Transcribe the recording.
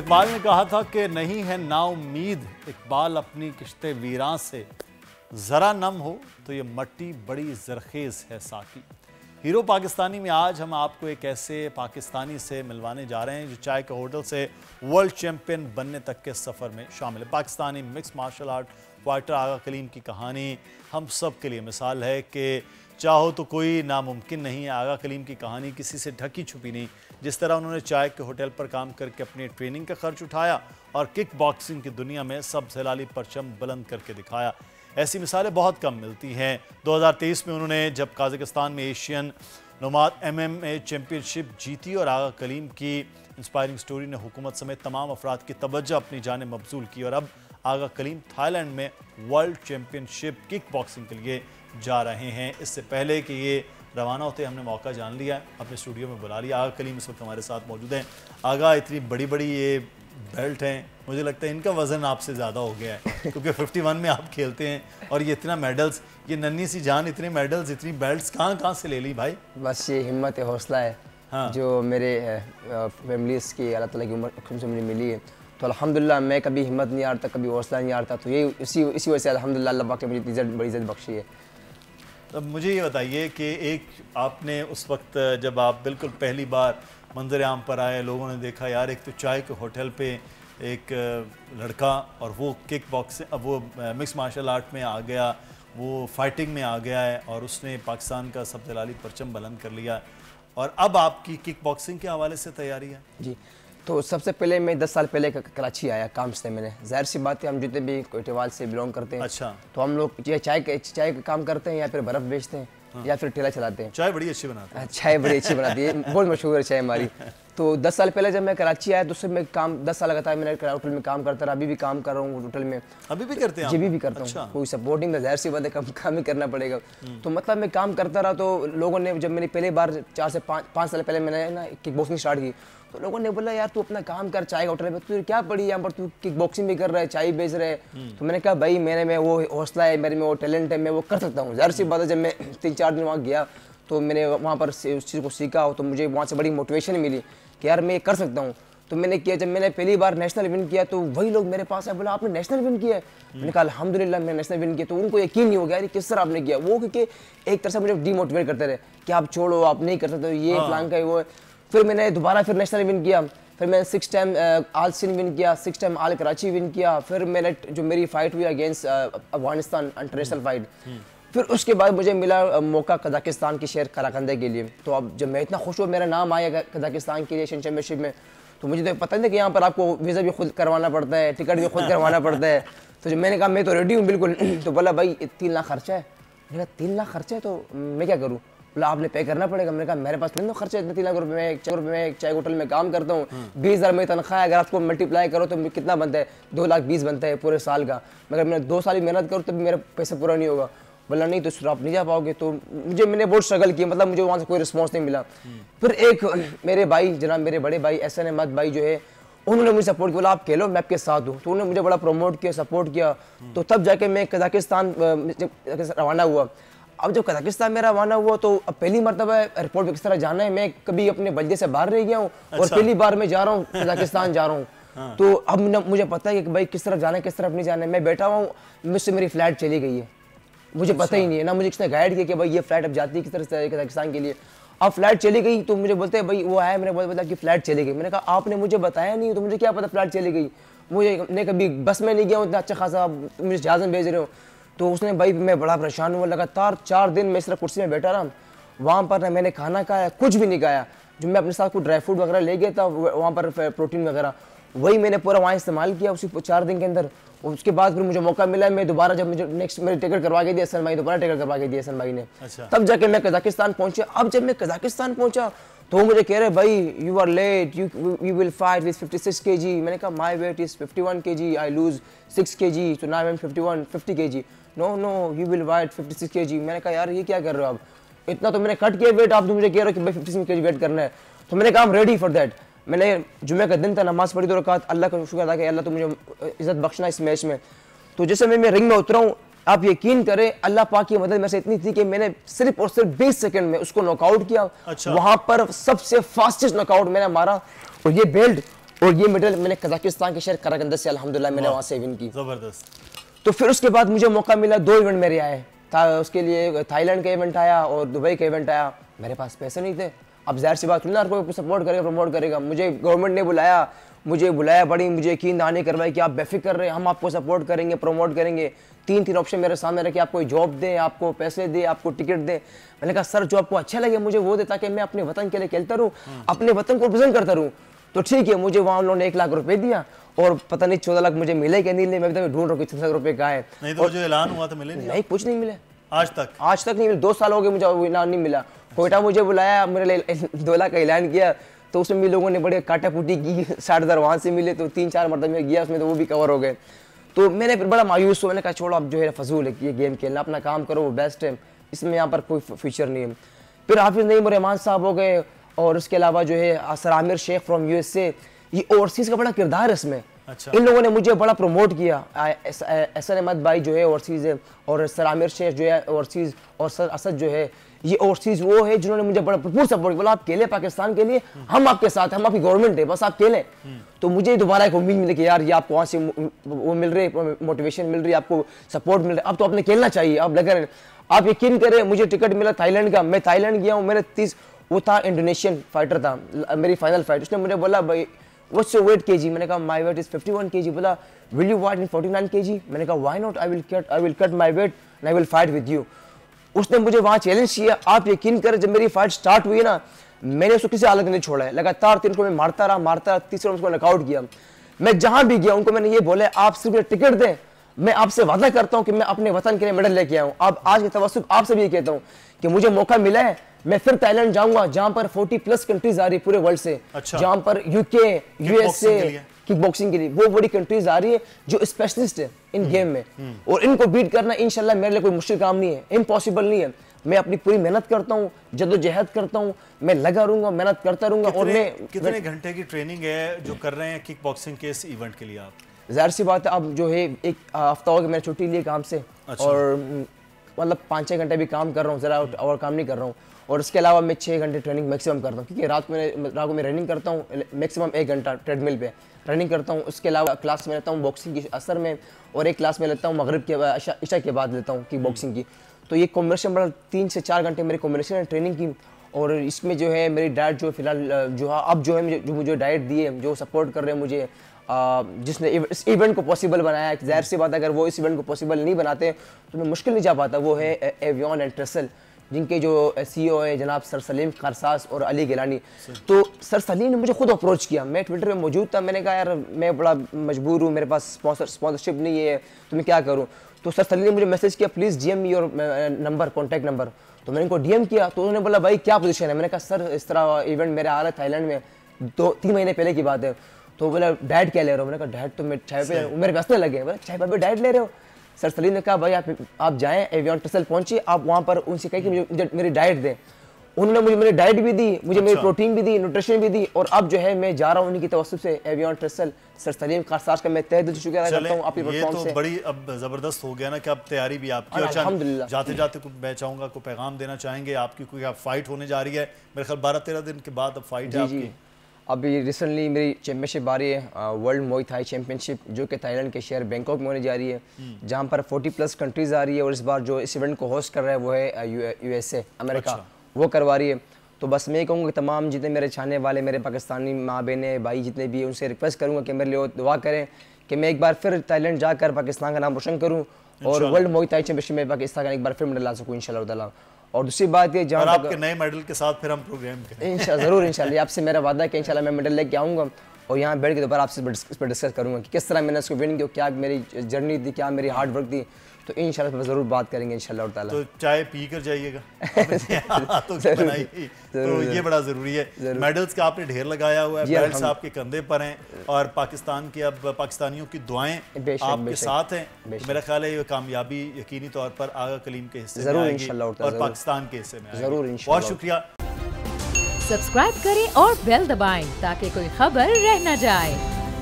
इकबाल ने कहा था कि नहीं है नाउम्मीद इकबाल अपनी किश्ते वीरां से, जरा नम हो तो ये मट्टी बड़ी जरखेज है साकी। हीरो पाकिस्तानी में आज हम आपको एक ऐसे पाकिस्तानी से मिलवाने जा रहे हैं जो चाय के होटल से वर्ल्ड चैंपियन बनने तक के सफ़र में शामिल है। Pakistani mix martial art fighter Agha Kaleem की कहानी हम सब के लिए मिसाल है कि चाहो तो कोई नामुमकिन नहीं है। आगा कलीम की कहानी किसी से ढकी छुपी नहीं। जिस तरह उन्होंने चाय के होटल पर काम करके अपनी ट्रेनिंग का खर्च उठाया और किक बॉक्सिंग की दुनिया में सब झलाली परचम बुलंद करके दिखाया, ऐसी मिसालें बहुत कम मिलती हैं। 2023 में उन्होंने जब काज़ाकिस्तान में एशियन नोमाद MMA चैम्पियनशिप जीती और आगा कलीम की इंस्पायरिंग स्टोरी ने हुकूमत समेत तमाम अफराद की तवज्जो अपनी जाने मबजूल की और अब आगा कलीम थाईलैंड में वर्ल्ड चैम्पियनशिप किक बॉक्सिंग के लिए जा रहे हैं। इससे पहले कि ये रवाना होते हमने मौका जान लिया, अपने स्टूडियो में बुला लिया। आगा कलीम इस वक्त हमारे साथ मौजूद हैं। आगा, इतनी बड़ी बड़ी ये बेल्ट हैं, मुझे लगता है इनका वज़न आपसे ज़्यादा हो गया है क्योंकि 51 में आप खेलते हैं और ये इतना मेडल्स, ये नन्ही सी जान इतने मेडल्स इतनी बेल्ट्स कहाँ से ले ली भाई? बस ये हिम्मत है, हौसला है। हाँ। जो मेरे फैमिलीज़ की अल्लाह ताला की उम्र से मुझे मिली है, तो अल्हम्दुलिल्लाह मैं कभी हिम्मत नहीं हारता, कभी हौसला नहीं हारता। तो ये इसी वजह से अल्हम्दुलिल्लाह अल्लाह पाक ने मुझे इतनी बड़ी इज़्ज़त बख्शी है। तब मुझे ये बताइए कि एक आपने उस वक्त जब आप बिल्कुल पहली बार मंजर आम पर आए, लोगों ने देखा यार एक तो चाय के होटल पे एक लड़का और वो किक बॉक्सिंग, अब वो मिक्स मार्शल आर्ट में आ गया, वो फाइटिंग में आ गया है और उसने पाकिस्तान का सब जलाली परचम बुलंद कर लिया और अब आपकी किक बॉक्सिंग के हवाले से तैयारी है? जी, तो सबसे पहले मैं 10 साल पहले कराची आया काम से। मैंने जाहिर सी बात है, हम जितने भी कोयटेवाल से बिलोंग करते हैं, अच्छा, तो हम लोग चाय का काम करते हैं या फिर बर्फ़ बेचते हैं। हाँ। या फिर ठेला चलाते हैं। चाय बड़ी अच्छी बनाते हैं। चाय बड़ी अच्छी बनाती है, बहुत मशहूर है चाय हमारी। तो 10 साल पहले जब मैं कराची आया तो उससे मैं काम 10 साल लगातार मैंने होटल में काम करता रहा। अभी भी काम कर रहा हूँ होटल में। अभी भी करते हैं? जी, भी करता हूँ। अच्छा। कोई सपोर्टिंग, जाहिर सी बात है काम ही करना पड़ेगा। तो मतलब मैं काम करता रहा। तो लोगों ने, जब मैंने पहली बार 4 से 5 साल पहले मैंने ना किक बॉक्सिंग स्टार्ट की, तो लोगों ने बोला यार तू अपना काम कर चाय होटल में, तू क्या पड़ी यहाँ पर, तू किक बॉक्सिंग भी कर रहा है, चाय बेच रहा है। तो मैंने कहा भाई मेरे में वो हौसला है, मेरे में वो टैलेंट है, मैं वो कर सकता हूँ। जाहिर सी बात है, जब मैं 3-4 दिन वहाँ गया तो मैंने वहाँ पर उस चीज़ को सीखा, तो मुझे वहाँ से बड़ी मोटिवेशन मिली कि यार मैं कर सकता हूँ। तो मैंने किया। जब मैंने पहली बार नेशनल विन किया तो वही लोग मेरे पास आए, बोला आपने नेशनल विन किया है? मैंने कहा अल्हम्दुलिल्लाह मैंने नेशनल विन किया। तो उनको यकीन नहीं हो गया यार किस तरह आपने किया। वो क्योंकि एक तरह से मुझे डीमोटिवेट करते रहे कि आप छोड़ो, आप नहीं कर सकते, ये प्लान का वो है। फिर मैंने दोबारा फिर नेशनल विन किया। फिर मैंने 6 टाइम आल सिंध विन किया, 6 टाइम आल कराची विन किया। फिर मैंने जो मेरी फाइट हुई अगेंस्ट अफगानिस्तान इंटरनेशनल फाइट, फिर उसके बाद मुझे मिला मौका कजाकिस्तान की शहर कराकंदे के लिए। तो अब जब मैं इतना खुश हुआ, मेरा नाम आया कजाकिस्तान के लिए एशियन चैम्पियनशिप में, तो मुझे तो पता नहीं कि यहाँ पर आपको वीज़ा भी खुद करवाना पड़ता है, टिकट भी खुद करवाना पड़ता है। तो जब मैंने कहा मैं तो रेडी हूँ बिल्कुल, तो बोला भाई 3 लाख खर्चा है। मैंने कहा 3 लाख खर्चा है तो मैं क्या करूँ? बोला आपने पे करना पड़ेगा। मैंने कहा मेरे पास नहीं तो खर्चा है 3 लाख रुपये। मैं एक चाय होटल में काम करता हूँ, 20,000 में तनख्वाह है। अगर आपको मल्टीप्लाई करो तो कितना बनता है? 2,20,000 बनता है पूरे साल का। मगर मैं 2 साल ही मेहनत करूँ तब मेरा पैसा पूरा नहीं होगा। बोला नहीं तो आप नहीं जा पाओगे। तो मैंने बहुत स्ट्रगल किया, मतलब मुझे वहाँ से कोई रिस्पॉन्स नहीं मिला। फिर एक मेरे भाई, जनाब मेरे बड़े भाई SN अहमद भाई जो है, उन्होंने मुझे सपोर्ट किया, बोला आप खेलो मैं आपके साथ हूँ। तो उन्होंने मुझे बड़ा प्रमोट किया, सपोर्ट किया। तो तब जाके मैं कजाकिस्तान रवाना हुआ। अब जब कजाकिस्तान में रवाना हुआ तो अब पहली मरतबा एयरपोर्ट पर किस तरह जाना है, मैं कभी अपने बल्दे से बाहर रह गया हूँ। और पहली बार मैं जा रहा हूँ कजाकिस्तान जा रहा हूँ। तो अब मुझे पता है कि भाई किस तरफ जाना है किस तरफ नहीं जाना है। मैं बैठा हुआ हूँ, मुझसे मेरी फ्लाइट चली गई है, मुझे पता ही नहीं है ना, मुझे किसने गाइड किया कि भाई ये फ्लाइट अब जाती है किस तरह से कजाकिस्तान के लिए। अब फ्लाइट चली गई तो मुझे बोलते हैं भाई वो आया, मैंने बोला कि फ्लाइट चली गई। मैंने कहा आपने मुझे बताया नहीं तो मुझे क्या पता फ्लाइट चली गई। मैं कभी बस में नहीं गया हूँ इतना अच्छा खासा, मुझे जहाज़ में भेज रहे हो। तो उसने भाई, मैं बड़ा परेशान हुआ। लगातार 4 दिन मैं सिर्फ कुर्सी में बैठा रहा। वहाँ पर ना मैंने खाना खाया, कुछ भी नहीं खाया। जो मैं अपने साथ कुछ ड्राई फ्रूट वगैरह ले गया था वहाँ पर, प्रोटीन वगैरह, वही मैंने पूरा वहाँ इस्तेमाल किया उसी 4 दिन के अंदर। उसके बाद फिर मुझे मौका मिला, मैं दोबारा, जब मुझे नेक्स्ट मेरी टिकट करवा के दिया SN भाई, दोबारा टिकट करवा के दिया SN भाई ने। अच्छा। तब जाके मैं कजाकिस्तान पहुंचा। अब जब मैं कजाकिस्तान पहुंचा तो वो मुझे कह रहे भाई you are late, you will fight with 56 kg। मैंने कहा my weight is 51 kg, I lose 6 kg, तो now I am 50 kg। No you will fight 56 kg। मैंने कहा यार ये क्या कर रहे हो आप, इतना तो मैंने कट किया वेट, आप तो मुझे कह रहे हो कि भाई 56 kg वेट करना है। तो मैंने कहा I am ready for that. मैंने जुमे का दिन था, नमाज पढ़ी, तो रकात, अल्लाह का शुक्र अदा किया, अल्लाह तो मुझे इज़्ज़त बख्शना इस मैच में। तो जैसे मैं रिंग में उतरा हूँ, आप यकीन करें अल्लाह पाक की मदद मेरे से इतनी थी कि मैंने सिर्फ और सिर्फ 20 सेकंड में उसको नॉकआउट किया। अच्छा। वहां पर सबसे फास्टेस्ट नॉकआउट मैंने मारा। और ये बेल्ट और ये मेडल मैंने कजाकिस्तान के शहर कराकंद से अल्हम्दुलिल्लाह मैंने वहाँ से विन की। जबरदस्त। तो फिर उसके बाद मुझे मौका मिला, 2 इवेंट मेरे आए था, उसके लिए थाईलैंड का इवेंट आया और दुबई का इवेंट आया। मेरे पास पैसे नहीं थे, अब जाहिर सी बात ना कोई सपोर्ट करेगा प्रमोट करेगा। मुझे गवर्नमेंट ने बुलाया, बड़ी मुझे यकीन दहानी करवाई कि आप बेफिक्र रहे, हम आपको सपोर्ट करेंगे, प्रमोट करेंगे। 3 ऑप्शन मेरे सामने रखे, आपको जॉब दे, आपको पैसे दे, आपको टिकट दे। मैंने कहा सर जो आपको अच्छा लगे मुझे वो दे, ताकि मैं अपने वतन के लिए खेलता रहूँ, अपने वतन को रिप्रेजेंट करता रहूँ। तो ठीक है, मुझे वहाँ उन्होंने 1 लाख रुपए दिया और पता नहीं 14 लाख मुझे मिले कि नहीं, मैं भी ढूंढ रहा हूँ 6 लाख रुपए कहाँ है। नहीं तो जो ऐलान हुआ तो मिले नहीं, कुछ नहीं मिले आज तक नहीं मिले। 2 साल हो गए मुझे ऐलान नहीं मिला। कोयटा मुझे बुलाया, मेरे लिए 2 लाख का ऐलान किया, तो उसमें भी लोगों ने बड़े काटापुटी की, 60,000 वहाँ से मिले, तो 3-4 मरतबे में गया उसमें, तो वो भी कवर हो गए। तो मैंने फिर बड़ा मायूस हुआ, मैंने कहा छोड़ो अब जो है फजूल है ये गेम खेलना, अपना काम करो वो बेस्ट है, इसमें यहाँ पर कोई फ्यूचर नहीं है। फिर हाफिज नईम रहमान साहब हो गए और उसके अलावा जो है sir Aamir Sheikh from USA, ये ओवरसीज़ का बड़ा किरदार है इसमें। अच्छा। इन लोगों ने मुझे बड़ा प्रमोट किया। एहसन अहमद भाई जो है ओवरसीज़ है और सर आमिर शेख जो है ओवरसीज़, और सर असद जो है ये ओवरसीज़ वो है जिन्होंने मुझे बड़ा भरपूर सपोर्ट किया। बोला आप खेले पाकिस्तान के लिए, हम आपके साथ हैं, हम आपकी गवर्नमेंट है, बस आप खेलें। तो मुझे दोबारा एक उम्मीद मिली कि यार ये आपको वहाँ से वो मिल रही है, मोटिवेशन मिल रही है, आपको सपोर्ट मिल रहा है, अब तो आपने खेलना चाहिए। अब लगा आप यकीन करें मुझे टिकट मिला थाईलैंड का, मैं थाईलैंड गया हूँ, मैंने वो था इंडोनेशियन फाइटर था, मेरी फाइनल फाइट। उसने मुझे बोला भाई व्हाट्स योर वेट केजी, मैंने कहा माय वेट इज 51 kg। बोला will you fight in 49 kg, मैंने कहा why not, I will cut my weight and I will fight with you. उसने मुझे वहां चैलेंज किया। आप यकीन करें जब मेरी फाइट स्टार्ट हुई ना, मैंने उसको किसी हालत में नहीं छोड़ा है, लगातार 3 को मैं मारता रहा, तीसरे उसको नॉकआउट किया। मैं जहां भी गया उनको मैंने ये बोला आप सिर्फ टिकट दें, मैं आपसे वादा करता हूं कि मैं अपने वतन के लिए मेडल लेके आऊं। अब आज के तवस्सुक आपसे भी ये कहता हूं कि मुझे मौका मिला है, मैं फिर थाईलैंड जाऊंगा जहां पर 40+ कंट्रीज आ रही है पूरे वर्ल्ड से। अच्छा। जहां पर UK, USA किक बॉक्सिंग के लिए वो बड़ी कंट्रीज आ रही है जो स्पेशलिस्ट है इन गेम में, और इनको बीट करना इंशाल्लाह मेरे लिए कोई मुश्किल काम नहीं है, इम्पॉसिबल नहीं है। मैं अपनी पूरी मेहनत करता हूँ, जद्दोजहद करता हूँ, मैं लगा रहूंगा, मेहनत करता रहूंगा। और मैं कितने घंटे की ट्रेनिंग है जो कर रहे हैं किक बॉक्सिंग के इस इवेंट के लिए आप? जाहिर सी बात है, अब जो है 1 हफ्ता हो गया मैंने छुट्टी ली काम से। अच्छा। और मतलब 5-6 घंटे भी काम कर रहा हूँ, ज़रा और काम नहीं कर रहा हूँ। और उसके अलावा मैं 6 घंटे ट्रेनिंग मैक्सिमम करता हूँ, क्योंकि रात को मैं रनिंग करता हूँ मैक्सिमम 1 घंटा ट्रेडमिल पे रनिंग करता हूँ। उसके अलावा क्लास में लेता हूँ बॉक्सिंग की असर में, और एक क्लास में लेता हूँ मगरिब के इशा के बाद लेता हूँ किक बॉक्सिंग की। तो ये कॉम्बिनेशन बड़ा 3 से 4 घंटे मेरी कॉम्बिनेशन है ट्रेनिंग की। और इसमें जो है मेरी डाइट जो फिलहाल जो है अब जो है जो मुझे डाइट दी है, जो सपोर्ट कर रहे हैं मुझे, जिसने इस इवेंट को पॉसिबल बनाया है। जाहिर सी बात है अगर वो इस इवेंट को पॉसिबल नहीं बनाते तो मैं मुश्किल नहीं जा पाता। वो है एवियन एंड ट्रेसल, जिनके जो CEO है जनाब सर सलीम कारसास और अली गिलानी। तो सर सलीम ने मुझे खुद अप्रोच किया, मैं ट्विटर पे मौजूद था, मैंने कहा यार मैं बड़ा मजबूर हूँ, मेरे पास स्पॉन्सरशिप नहीं है, तो मैं क्या करूँ। तो सर सलीम ने मुझे मैसेज किया please DM me your number, contact number. तो मैंने उनको DM किया, तो उन्होंने बोला भाई क्या पोजीशन है। मैंने कहा सर इस तरह इवेंट मेरे आ रहा है थाईलैंड में, 2-3 महीने पहले की बात है। तो बोला डाइट क्या ले रहे हो, मैंने कहा डाइट तो मैं चाय पे, मेरे पैसे लगे, बोला चाय पे डाइट ले रहे हो। सर सलीम ने कहा भाई आप जाएं एवियन ट्रेसल पहुंचे, आप वहाँ पर उनसे कहें कि मुझे मेरी डाइट दें। उन्होंने मुझे मेरी डाइट भी दी, मुझे मेरी प्रोटीन भी दी, न्यूट्रिशन भी दी। और अब जो है मैं जा रहा हूँ उन्हीं की तवज्जो से एवियन ट्रेसल। सर सलीम कारसास का मैं तहे दिल से शुक्रिया अदा करता हूँ आपकी प्लेटफॉर्म से। ये तो बड़ी अब जबरदस्त हो गया ना कि अब तैयारी भी आपकी। अल्हम्दुलिल्लाह। जाते जाते कुछ मैं चाहूँगा को पैगाम देना चाहेंगे आपकी, कोई आप फाइट होने जा रही है मेरे ख्याल 12-13 दिन के बाद अब फाइट है आपकी। अभी रिसेंटली मेरी चैम्पियनशिप आ रही है, वर्ल्ड मुay थाई चैम्पियनशिप, जो कि थाईलैंड के शहर बैंकॉक में होने जा रही है, जहां पर 40+ कंट्रीज़ आ रही है। और इस बार जो इस इवेंट को होस्ट कर रहा है वो है USA अमेरिका। अच्छा। वो करवा रही है। तो बस मैं कहूँगा कि तमाम जितने मेरे चाहने वाले, मेरे पाकिस्तानी माँ बहनें भाई जितने भी हैं, उनसे रिक्वेस्ट करूँगा कि मेरे लिए दुआ करें कि मैं एक बार फिर थाईलैंड जाकर पाकिस्तान का नाम रोशन करूँ और वर्ल्ड मुay थाई चैम्पियनशिप में पाकिस्तान का एक बार फिर मेडल ला सकूँ इंशाल्लाह ताला। और दूसरी बात ये जहाँ आपके नए मेडल के साथ फिर हम प्रोग्राम करें इंशाल्लाह, ज़रूर इंशाल्लाह। आपसे मेरा वादा है कि इंशाल्लाह मैं मेडल लेके आऊँगा और यहाँ बैठ के दोबारा आपसे इस पर डिस्कस करूँगा कि किस तरह मैंने इसको विन किया, क्या मेरी जर्नी थी, क्या मेरी हार्ड वर्क थी। तो इंशाल्लाह ज़रूर बात करेंगे इंशाल्लाह ताला। तो चाय पी कर जाइएगा तो ये बड़ा ज़रूरी है। मेडल्स का आपने ढेर लगाया हुआ है, बेल्ट्स आपके कंधे पर हैं और पाकिस्तान की अब पाकिस्तानियों की दुआएं आपके साथ हैं। तो मेरा ख्याल है ये कामयाबी यकीनी तौर पर आगा कलीम के हिस्से में आएगी और पाकिस्तान के हिस्से में ज़रूर। बहुत शुक्रिया। सब्सक्राइब करें और बेल दबाएं ताकि कोई खबर रह न जाए।